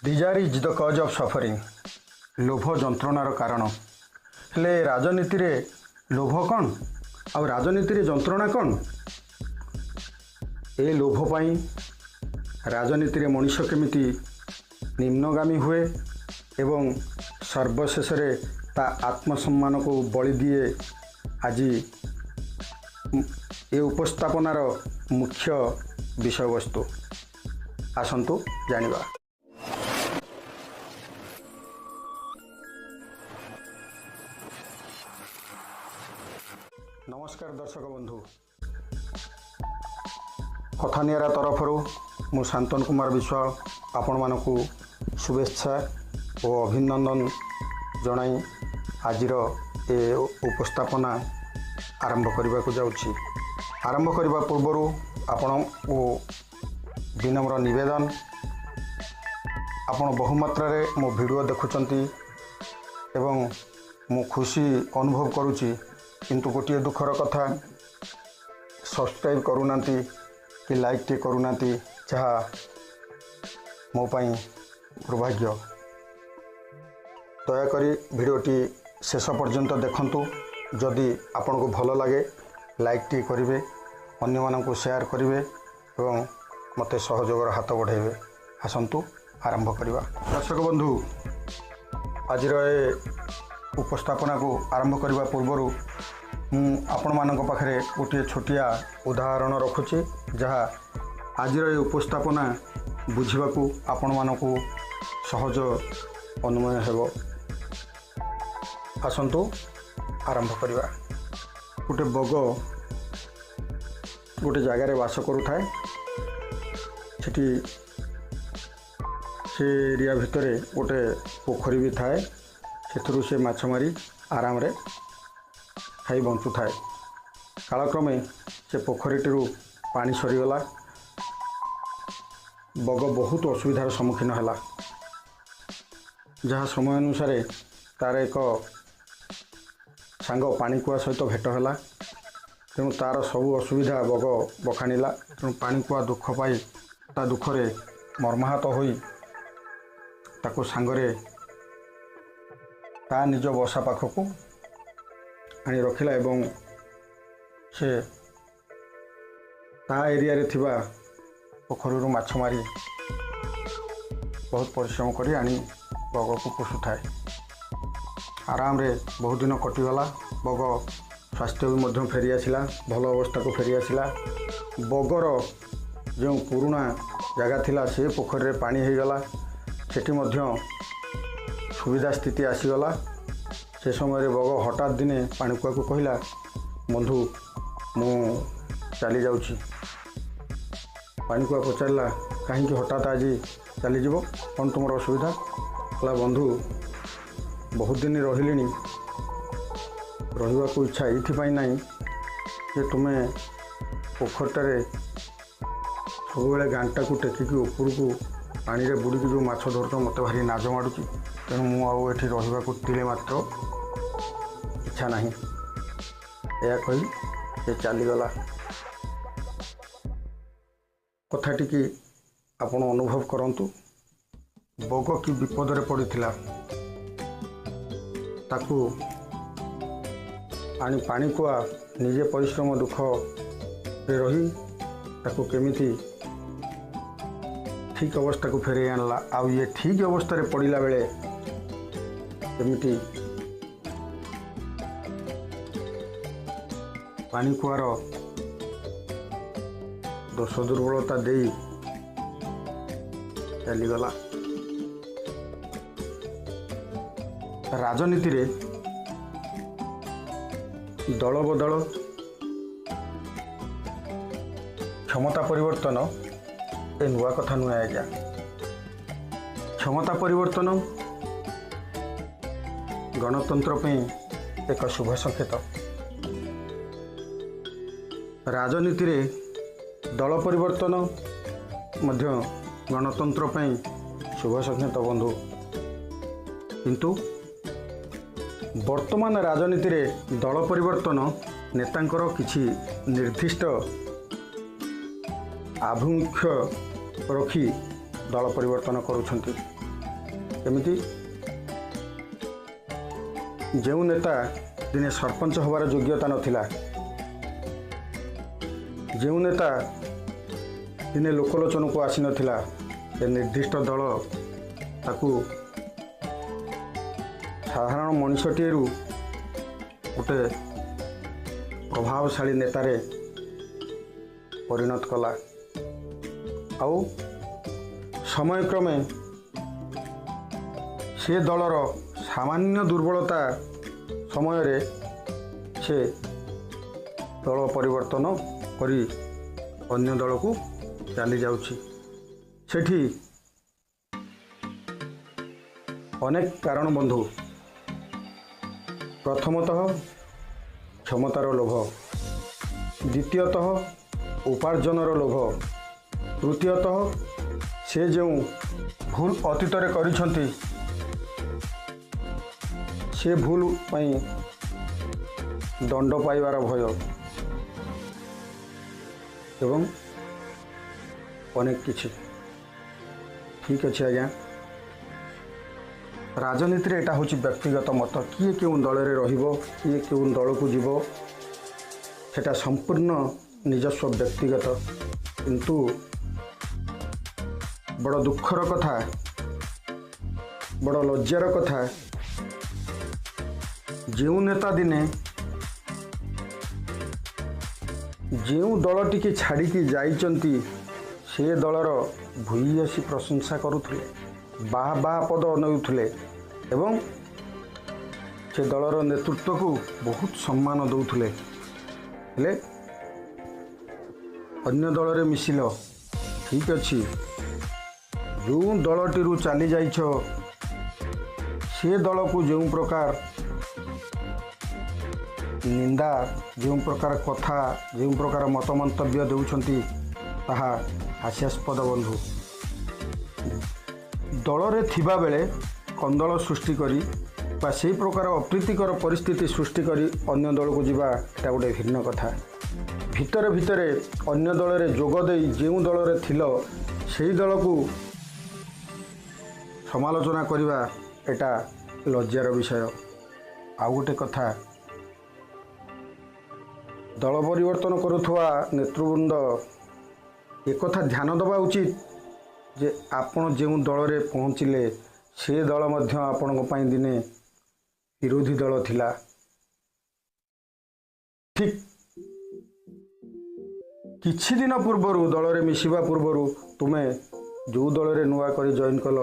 Desire is the कज of suffering लोभ जंत्रणार कारण हेले राजनीति रे लोभ कौन आ राजनीति रे जंत्रणा कौन ए लोभ पाई राजनीति रे मनुष्य केमिति निम्नगामी हुए एवं सर्वशेष रे ता आत्मसम्मान को बलि दिए आज ए उपस्थापनार मुख्य विषय वस्तु आसंतु जानिबा। नमस्कार दर्शक बंधु, कथानियारा तरफ मु शांतन कुमार विश्वाल आपण मानकु शुभेच्छा और अभिनंदन जनाई आजिर ए उपस्थापना आरंभ करने को जाऊँगी। आरंभ करने पूर्वर आपण को विनम्र निवेदन, आपण बहुमात्रा मो वीडियो देखुचंती एवं मु खुशी अनुभव करुच्ची, किंतु गोटे दुखर कथा सब्सक्राइब करूना कि लाइक टे करूना जहाँ मो पाई दुर्भाग्य। दयाकोरी भिडियोटी शेष पर्यंत देखंतु। जदि आपन को भल लगे लाइक टी करेंगे, अन्य मानक शेयर करेंगे एवं मते सहयोगर हाथ बढ़ाइबे। आसंतु आरंभ करवा। दर्शक बंधु, आज उपस्थापना को आरंभ करने पूर्वर आपण मानक पाखरे गोटे छोटिया उदाहरण रखुची, जहाँ आज उपस्थापना बुझाकू आपण मानक सहज अनुमय हेब। आसंतु आरंभ करवा। गोटे बग गोटे जगार बास करुए, से एरिया भितर गोटे पोखरी भी थाए, से माछ मारी आराम रे खाई बंचु थाए। कालक्रमे से पोखरीटी पानी सरीगला, बग बहुत असुविधार सम्मुखीन है, जहाँ समय अनुसार तार एक सांग पानीकुआ सहित भेट है, तेणु तार सबू असुविधा बग बखाणिला। तेणु पानीकुआ दुख पाई ता दुखरे मर्माहत होई ताको सांगरे ता निज बसा पाखकू आनी रखिला एवं से ता एरिया रे थिबा पोखरीरु माछ मारी बहुत परिश्रम करी आनी बग को पोषुଥାଏ। आराम रे बहुत दिन कटिगला। बग स्वास्थ्य भी मध्य फेरी आसला, भल अवस्था को फेरी आसला। बगर जो पुराना जगह थिला से पोखरी रे पानी हो गला, सेठी मध्य सुविधा स्थिति आसीगला। से समय बग हठात दिने पानीकुआ को कहला, बंधु मु चली जाऊँगी। पानीकुआ पचारा कहीं हठात आज चली जीव, कौन तुम असुविधा? कहला, बंधु बहुत दिन रही रहा इच्छा ये ना जे तुम्हें पोखरटारे सब गांटा को टेकिकी ऊपर को पानी रे बुड़ी जो माछ धरत मत भारी नाज माड़ुची। तेणु मुझे रहा तिले मात्र इच्छा ना, या कही से चलीगला। कथाटी की आपण अनुभव करंतु। बग की विपद रे पड़ीथिला, ताकू आनी पानीकुआ निजे परिश्रम दुख रे रही ताकू केमिति ठीक अवस्था को फेरे आनला। आ ये ठीक अवस्था रे पड़िला बेले केमिति पानीकुआर दोष दुर्बलता दे चलीगला। राजनीति रे दल बदल क्षमता परिवर्तन ए नुआ कथा नुआ आज्ञा। क्षमता परिवर्तन गणतंत्र पे एक शुभ संकेत। राजनीति रे दल परिवर्तन मध्य गणतंत्र पे शुभ संकेत बंधु। किंतु वर्तमान राजनीति रे दल परिवर्तन नेतांकर किछि निर्दिष्ट आभिमुख्य रखी दल परिवर्तन करुछंती। ଏମିତି ଯେଉଁ ନେତା ଦିନେ ସରପଞ୍ଚ ହେବାର ଯୋଗ୍ୟତା ନଥିଲା, ଯେଉଁ ନେତା ଦିନେ ଲୋକଲୋଚନକୁ ଆସିନଥିଲା, ଏ ନିର୍ଦ୍ଦିଷ୍ଟ ଦଳ ତାକୁ ସାଧାରଣ ମଣିଷଟିଏରୁ ଗୋଟେ ପ୍ରଭାବଶାଳୀ ନେତାରେ ପରିଣତ କଲା। ଆଉ ସମୟକ୍ରମେ ସେ ଦଳର ସାମାନ୍ୟ ଦୁର୍ବଳତା ସମୟରେ ସେ ଦଳ ପରିବର୍ତ୍ତନ କରି ଅନ୍ୟ ଦଳକୁ ଚାଲି ଯାଉଛି। ସେଠି ଅନେକ କାରଣ ବନ୍ଧୁ। ପ୍ରଥମତଃ କ୍ଷମତାର ଲୋଭ, ଦ୍ୱିତୀୟତଃ ଉପାର୍ଜନର ଲୋଭ, ତୃତୀୟତଃ ସେ ଯେଉଁ ଭୁଲ ଅତୀତରେ କରିଛନ୍ତି ସେ ଭୁଲ ପାଇଁ ଦଣ୍ଡ ପାଇବାର ଭୟ ଏବଂ ଅନେକ କିଛି। ଠିକ୍ ଅଛି ଆଜ୍ଞା, ରାଜନୀତିରେ ଏଇଟା ହେଉଛି ବ୍ୟକ୍ତିଗତ ମତ। କିଏ କେଉଁ ଦଳରେ ରହିବ, କିଏ କେଉଁ ଦଳକୁ ଯିବ, ସେଟା ସମ୍ପୂର୍ଣ୍ଣ ନିଜସ୍ୱ ବ୍ୟକ୍ତିଗତ। କିନ୍ତୁ ବଡ଼ ଦୁଃଖର କଥା, ବଡ଼ ଲଜ୍ଜାର କଥା, ଯେଉଁ ନେତା ଦିନେ ଯେଉଁ ଦଳଟିକି ଛାଡ଼ିକି ଯାଇଛନ୍ତି ସେ ଦଳର ଭୂୟସୀ ପ୍ରଶଂସା କରୁଥିଲେ, ବାହା ପଦ ନେଉଥିଲେ ଏବଂ ସେ ଦଳର ନେତୃତ୍ୱକୁ ବହୁତ ସମ୍ମାନ ଦେଉଥିଲେ, ହେଲେ ଅନ୍ୟ ଦଳରେ ମିଶିଲ, ଠିକ୍ ଅଛି, ଯେଉଁ ଦଳଟିରୁ ଚାଲି ଯାଇଛ ସେ ଦଳକୁ ଯେଉଁ ପ୍ରକାର ନିନ୍ଦା, ଯେଉଁ ପ୍ରକାର କଥା, ଯେଉଁ ପ୍ରକାର ମତମନ୍ତବ୍ୟ ଦେଉଛନ୍ତି ତାହା ହାସ୍ୟାସ୍ପଦ ବନ୍ଧୁ। ଦଳରେ ଥିବାବେଳେ କନ୍ଦଳ ସୃଷ୍ଟି କରି ବା ସେହି ପ୍ରକାର ଅପ୍ରୀତିକର ପରିସ୍ଥିତି ସୃଷ୍ଟି କରି ଅନ୍ୟ ଦଳକୁ ଯିବା ଏଟା ଗୋଟେ ଭିନ୍ନ କଥା। ଭିତରେ ଭିତରେ ଅନ୍ୟ ଦଳରେ ଯୋଗ ଦେଇ ଯେଉଁ ଦଳରେ ଥିଲ ସେହି ଦଳକୁ ସମାଲୋଚନା କରିବା ଏଟା ଲଜ୍ଜାର ବିଷୟ। ଆଉ ଗୋଟେ କଥା, ଦଳ ପରିବର୍ତ୍ତନ କରୁଥିବା ନେତୃବୃନ୍ଦ ଏକଥା ଧ୍ୟାନ ଦେବା ଉଚିତ ଯେ ଆପଣ ଯେଉଁ ଦଳରେ ପହଞ୍ଚିଲେ ସେ ଦଳ ମଧ୍ୟ ଆପଣଙ୍କ ପାଇଁ ଦିନେ ବିରୋଧୀ ଦଳ ଥିଲା। ଠିକ୍ କିଛି ଦିନ ପୂର୍ବରୁ ଦଳରେ ମିଶିବା ପୂର୍ବରୁ ତୁମେ ଯେଉଁ ଦଳରେ ନୂଆ କରି ଜଏନ୍ କଲ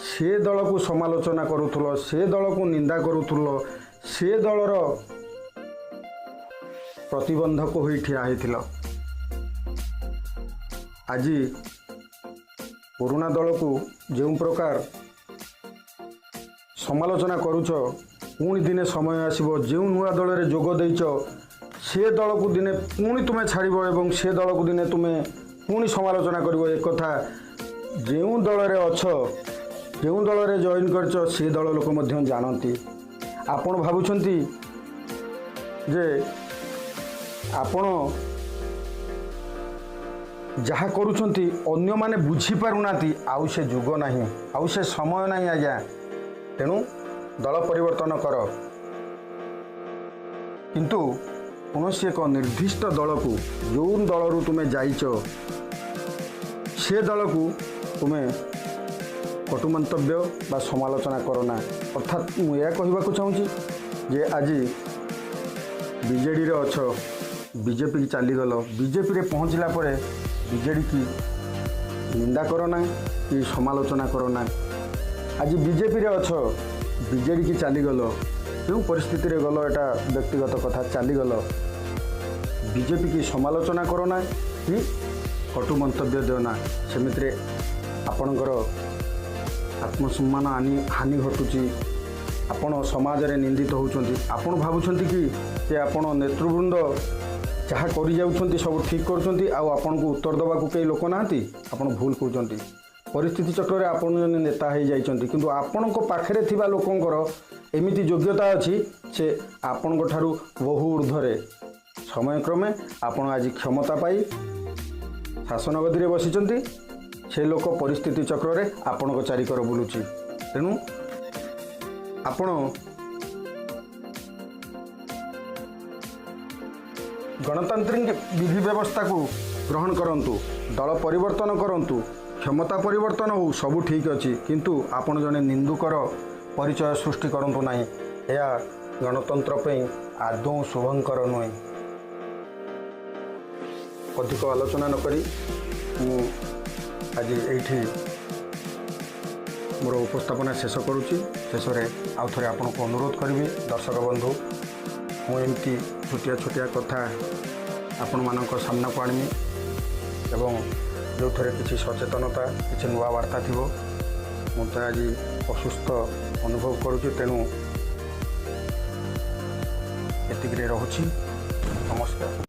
ସେ ଦଳକୁ ସମାଲୋଚନା କରୁଥିଲ, ସେ ଦଳକୁ ନିନ୍ଦା କରୁଥିଲ, ସେ ଦଳର ପ୍ରତିବନ୍ଧକ ହୋଇ ଠିଆ ହୋଇଥିଲ। ଆଜି ପୁରୁଣା ଦଳକୁ ଯେଉଁ ପ୍ରକାର ସମାଲୋଚନା କରୁଛ, ପୁଣି ଦିନେ ସମୟ ଆସିବ ଯେଉଁ ନୂଆ ଦଳରେ ଯୋଗ ଦେଇଛ ସେ ଦଳକୁ ଦିନେ ପୁଣି ତୁମେ ଛାଡ଼ିବ ଏବଂ ସେ ଦଳକୁ ଦିନେ ତୁମେ ପୁଣି ସମାଲୋଚନା କରିବ। ଏକଥା ଯେଉଁ ଦଳରେ ଅଛ, ଯେଉଁ ଦଳରେ ଜଏନ୍ କରିଛ ସେ ଦଳ ଲୋକ ମଧ୍ୟ ଜାଣନ୍ତି। ଆପଣ ଭାବୁଛନ୍ତି ଯେ ଆପଣ ଯାହା କରୁଛନ୍ତି ଅନ୍ୟମାନେ ବୁଝିପାରୁନାହାନ୍ତି, ଆଉ ସେ ଯୁଗ ନାହିଁ, ଆଉ ସେ ସମୟ ନାହିଁ ଆଜ୍ଞା। ତେଣୁ ଦଳ ପରିବର୍ତ୍ତନ କର, କିନ୍ତୁ କୌଣସି ଏକ ନିର୍ଦ୍ଦିଷ୍ଟ ଦଳକୁ, ଯେଉଁ ଦଳରୁ ତୁମେ ଯାଇଛ ସେ ଦଳକୁ ତୁମେ କଟୁ ମନ୍ତବ୍ୟ ବା ସମାଲୋଚନା କର ନା। ଅର୍ଥାତ୍ ମୁଁ ଏହା କହିବାକୁ ଚାହୁଁଛି ଯେ ଆଜି ବିଜେଡ଼ିରେ ଅଛ, ବିଜେପିକି ଚାଲିଗଲ, ବିଜେପିରେ ପହଞ୍ଚିଲା ପରେ ବିଜେଡ଼ି କି ନିନ୍ଦା କର ନା କି ସମାଲୋଚନା କର ନା। ଆଜି ବିଜେପିରେ ଅଛ, ବିଜେଡ଼ି କି ଚାଲିଗଲ, ଯେଉଁ ପରିସ୍ଥିତିରେ ଗଲ ଏଟା ବ୍ୟକ୍ତିଗତ କଥା, ଚାଲିଗଲ, ବିଜେପି କି ସମାଲୋଚନା କର ନା କି କଟୁ ମନ୍ତବ୍ୟ ଦିଅ ନା। ସେମିତିରେ ଆପଣଙ୍କର ଆତ୍ମସମ୍ମାନ ହାନି ଘଟୁଛି, ଆପଣ ସମାଜରେ ନିନ୍ଦିତ ହେଉଛନ୍ତି। ଆପଣ ଭାବୁଛନ୍ତି କି ଯେ ଆପଣ ନେତୃବୃନ୍ଦ ଯାହା କରିଯାଉଛନ୍ତି ସବୁ ଠିକ୍ କରୁଛନ୍ତି ଆଉ ଆପଣଙ୍କୁ ଉତ୍ତର ଦେବାକୁ କେହି ଲୋକ ନାହାନ୍ତି? ଆପଣ ଭୁଲ କହୁଛନ୍ତି। ପରିସ୍ଥିତି ଚକ୍ରରେ ଆପଣ ଜଣେ ନେତା ହୋଇଯାଇଛନ୍ତି, କିନ୍ତୁ ଆପଣଙ୍କ ପାଖରେ ଥିବା ଲୋକଙ୍କର ଏମିତି ଯୋଗ୍ୟତା ଅଛି ସେ ଆପଣଙ୍କ ଠାରୁ ବହୁ ଊର୍ଦ୍ଧ୍ୱରେ। ସମୟକ୍ରମେ ଆପଣ ଆଜି କ୍ଷମତା ପାଇ ଶାସନ ଗଦିରେ ବସିଛନ୍ତି, ସେ ଲୋକ ପରିସ୍ଥିତି ଚକ୍ରରେ ଆପଣଙ୍କ ଚାରିକର ବୁଲୁଛି। ତେଣୁ ଆପଣ ଗଣତାନ୍ତ୍ରିକ ବିଧି ବ୍ୟବସ୍ଥାକୁ ଗ୍ରହଣ କରନ୍ତୁ, ଦଳ ପରିବର୍ତ୍ତନ କରନ୍ତୁ, କ୍ଷମତା ପରିବର୍ତ୍ତନ ହେଉ, ସବୁ ଠିକ୍ ଅଛି, କିନ୍ତୁ ଆପଣ ଜଣେ ନିନ୍ଦୁକର ପରିଚୟ ସୃଷ୍ଟି କରନ୍ତୁ ନାହିଁ। ଏହା ଗଣତନ୍ତ୍ର ପାଇଁ ଆଦୌ ଶୁଭଙ୍କର ନୁହେଁ। ଅଧିକ ଆଲୋଚନା ନକରି ମୁଁ ଆଜି ଏଇଠି ମୋର ଉପସ୍ଥାପନା ଶେଷ କରୁଛି। ଶେଷରେ ଆଉ ଥରେ ଆପଣଙ୍କୁ ଅନୁରୋଧ କରିବି, ଦର୍ଶକ ବନ୍ଧୁ, ମୁଁ ଏମିତି ଛୋଟିଆ କଥା ଆପଣମାନଙ୍କ ସାମ୍ନାକୁ ଆଣିବି ଏବଂ ଯେଉଁଥିରେ କିଛି ସଚେତନତା, କିଛି ନୂଆ ବାର୍ତ୍ତା ଥିବ। ମୁଁ ତ ଆଜି ଅସୁସ୍ଥ ଅନୁଭବ କରୁଛି, ତେଣୁ ଏତିକିରେ ରହୁଛି। ନମସ୍କାର।